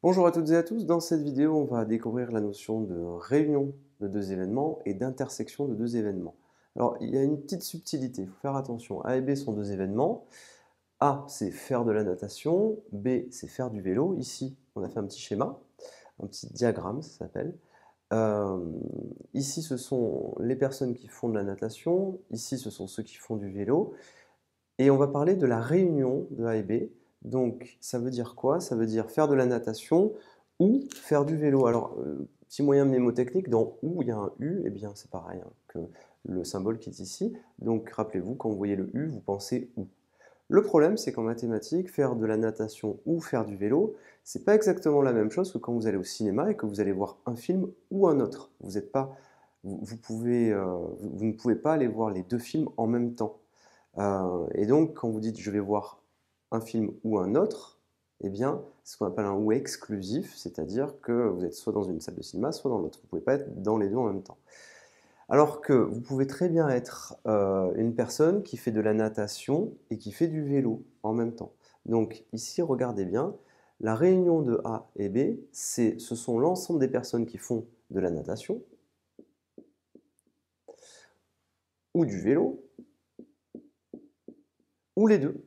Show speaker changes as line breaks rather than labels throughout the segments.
Bonjour à toutes et à tous, dans cette vidéo on va découvrir la notion de réunion de deux événements et d'intersection de deux événements. Alors il y a une petite subtilité, il faut faire attention. A et B sont deux événements. A c'est faire de la natation, B c'est faire du vélo. Ici on a fait un petit schéma, un petit diagramme ça s'appelle. Euh, Ici ce sont les personnes qui font de la natation, ici ce sont ceux qui font du vélo. Et on va parler de la réunion de A et B. Donc, ça veut dire quoi? Ça veut dire faire de la natation ou faire du vélo. Alors, petit moyen mnémotechnique, dans OU, il y a un U, et bien c'est pareil hein, que le symbole qui est ici. Donc, rappelez-vous, quand vous voyez le U, vous pensez OU. Le problème, c'est qu'en mathématiques, faire de la natation ou faire du vélo, c'est pas exactement la même chose que quand vous allez au cinéma et que vous allez voir un film ou un autre. Vous êtes pas, vous ne pouvez pas aller voir les deux films en même temps. Et donc, quand vous dites je vais voir un film ou un autre, eh bien, c'est ce qu'on appelle un ou exclusif, c'est-à-dire que vous êtes soit dans une salle de cinéma, soit dans l'autre. Vous ne pouvez pas être dans les deux en même temps. Alors que vous pouvez très bien être une personne qui fait de la natation et qui fait du vélo en même temps. Donc ici, regardez bien, la réunion de A et B, ce sont l'ensemble des personnes qui font de la natation ou du vélo, ou les deux.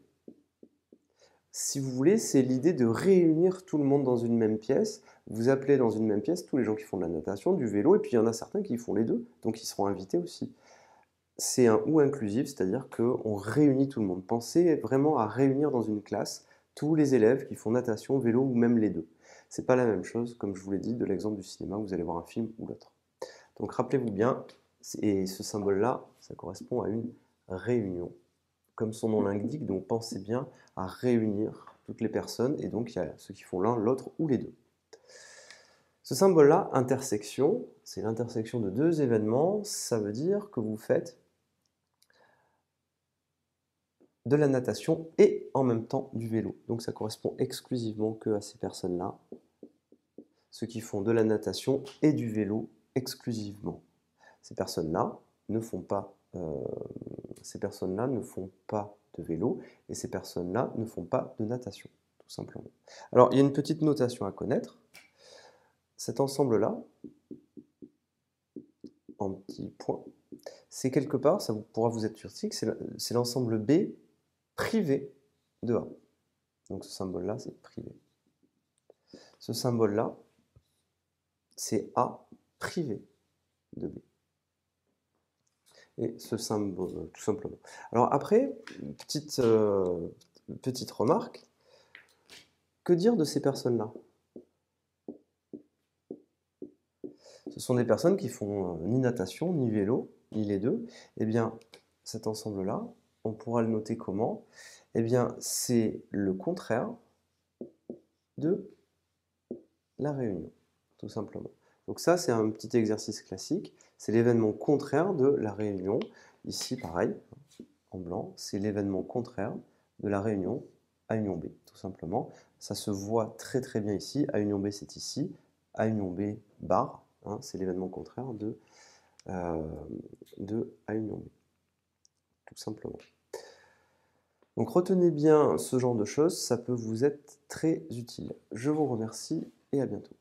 Si vous voulez, c'est l'idée de réunir tout le monde dans une même pièce. Vous appelez dans une même pièce tous les gens qui font de la natation, du vélo, et puis il y en a certains qui font les deux, donc ils seront invités aussi. C'est un ou inclusif, c'est-à-dire qu'on réunit tout le monde. Pensez vraiment à réunir dans une classe tous les élèves qui font natation, vélo ou même les deux. C'est pas la même chose, comme je vous l'ai dit, de l'exemple du cinéma où vous allez voir un film ou l'autre. Donc rappelez-vous bien, et ce symbole-là, ça correspond à une réunion. Comme son nom l'indique, donc pensez bien à réunir toutes les personnes, et donc il y a ceux qui font l'un, l'autre ou les deux. Ce symbole-là, intersection, c'est l'intersection de deux événements, ça veut dire que vous faites de la natation et en même temps du vélo. Donc ça correspond exclusivement que à ces personnes-là, ceux qui font de la natation et du vélo exclusivement. Ces personnes-là ne font pas, de vélo et ces personnes-là ne font pas de natation, tout simplement. Alors il y a une petite notation à connaître. Cet ensemble-là, en petits points, c'est quelque part, ça pourra vous être utile, c'est l'ensemble B privé de A. Donc ce symbole-là, c'est privé. Ce symbole-là, c'est A privé de B. Et ce symbole, tout simplement. Alors après, petite remarque, que dire de ces personnes-là? Ce sont des personnes qui font ni natation, ni vélo, ni les deux. Eh bien, cet ensemble-là, on pourra le noter comment? Eh bien, c'est le contraire de la réunion, tout simplement. Donc ça, c'est un petit exercice classique. C'est l'événement contraire de la réunion. Ici, pareil, en blanc, c'est l'événement contraire de la réunion A union B, tout simplement. Ça se voit très très bien ici. A union B, c'est ici. A union B, barre, hein, c'est l'événement contraire de A union B, tout simplement. Donc retenez bien ce genre de choses, ça peut vous être très utile. Je vous remercie et à bientôt.